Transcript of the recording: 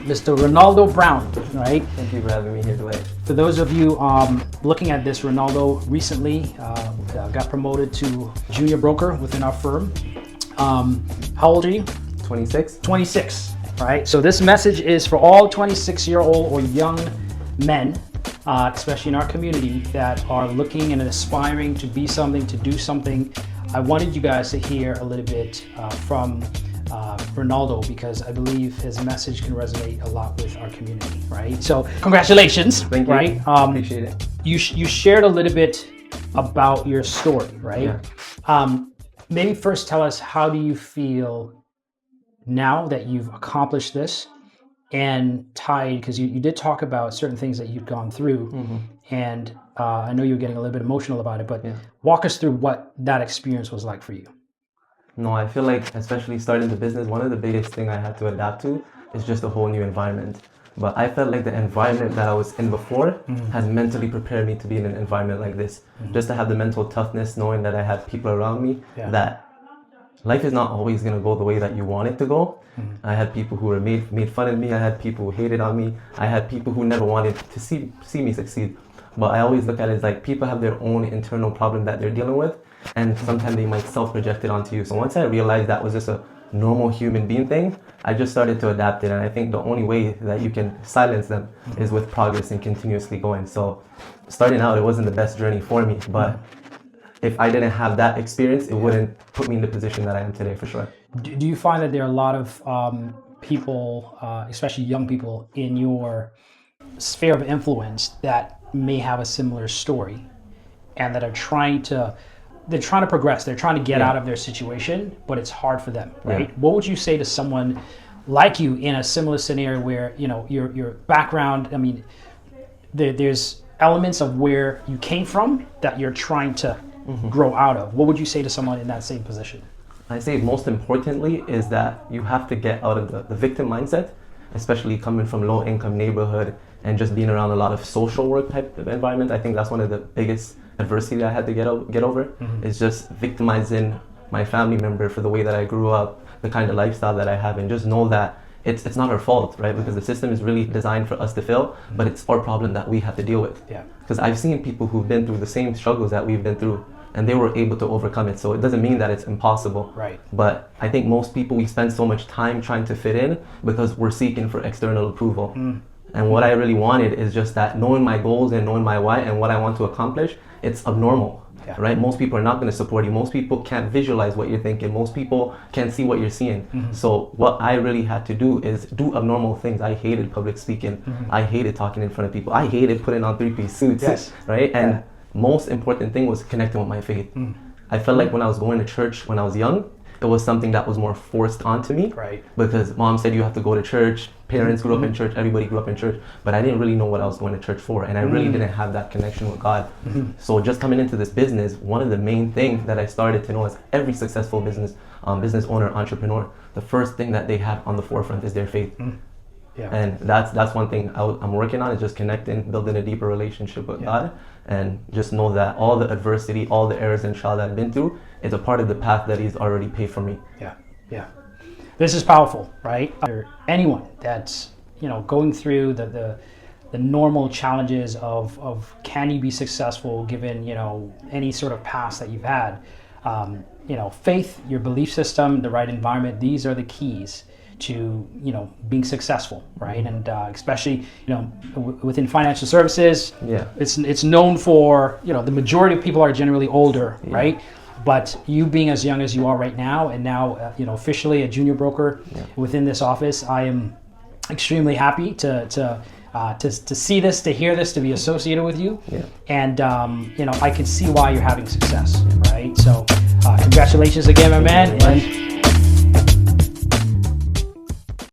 Mr. Renaldo Brown, right? Thank you for having me here today. For those of you looking at this, Renaldo recently got promoted to junior broker within our firm. How old are you? 26. 26, right? So this message is for all 26-year-old or young men, especially in our community, that are looking and aspiring to be something, to do something. I wanted you guys to hear a little bit from Renaldo, because I believe his message can resonate a lot with our community, right? So congratulations. Thank you. Right? Appreciate it. You shared a little bit about your story, right? Yeah. Maybe first tell us, how do you feel now that you've accomplished this and tied, because you did talk about certain things that you've gone through, and I know you're getting a little bit emotional about it, but walk us through what that experience was like for you. No, I feel like, especially starting the business, one of the biggest things I had to adapt to is just a whole new environment. But I felt like the environment that I was in before has mentally prepared me to be in an environment like this. Just to have the mental toughness, knowing that I had people around me, that life is not always going to go the way that you want it to go. I had people who were made fun of me. I had people who hated on me. I had people who never wanted to see me succeed. But I always look at it as like, people have their own internal problem that they're dealing with, and sometimes they might self-project it onto you. So once I realized that was just a normal human being thing, I just started to adapt it. And I think the only way that you can silence them is with progress and continuously going. So starting out, it wasn't the best journey for me, but if I didn't have that experience, it wouldn't put me in the position that I am today, for sure. Do you find that there are a lot of people, especially young people in your sphere of influence, that may have a similar story and that are trying to progress, they're trying to get out of their situation, but it's hard for them, right? What would you say to someone like you in a similar scenario where, you know, your background, I mean, there's elements of where you came from that you're trying to grow out of? What would you say to someone in that same position? I say most importantly is that you have to get out of the victim mindset, especially coming from low income neighborhood and just being around a lot of social work type of environment. I think that's one of the biggest adversity I had to get over, is just victimizing my family member for the way that I grew up, the kind of lifestyle that I have, and just know that it's not our fault, right? Because the system is really designed for us to fail, but it's our problem that we have to deal with. Because I've seen people who've been through the same struggles that we've been through, and they were able to overcome it. So it doesn't mean that it's impossible. Right. But I think most people, we spend so much time trying to fit in because we're seeking for external approval. And what I really wanted is just that, knowing my goals and knowing my why and what I want to accomplish, it's abnormal, right? Most people are not going to support you. Most people can't visualize what you're thinking. Most people can't see what you're seeing. So what I really had to do is do abnormal things. I hated public speaking. I hated talking in front of people. I hated putting on three-piece suits, right? And most important thing was connecting with my faith. I felt like when I was going to church when I was young, it was something that was more forced onto me, because mom said you have to go to church, parents grew up in church, everybody grew up in church, but I didn't really know what I was going to church for, and I really didn't have that connection with God. So just coming into this business, one of the main things that I started to know is every successful business owner, entrepreneur, the first thing that they have on the forefront is their faith. And that's one thing I'm working on, is just connecting, building a deeper relationship with God, and just know that all the adversity, all the errors and trials that I've been through is a part of the path that He's already paid for me. This is powerful, right? For anyone that's, you know, going through the normal challenges of can you be successful given, you know, any sort of past that you've had, you know, faith, your belief system, the right environment, these are the keys to, you know, being successful, right? And especially, you know, within financial services, it's known for, you know, the majority of people are generally older, right? But you being as young as you are right now, and now you know, officially a junior broker within this office, I am extremely happy to see this, to hear this, to be associated with you, and you know, I can see why you're having success, right? So congratulations again, my man. And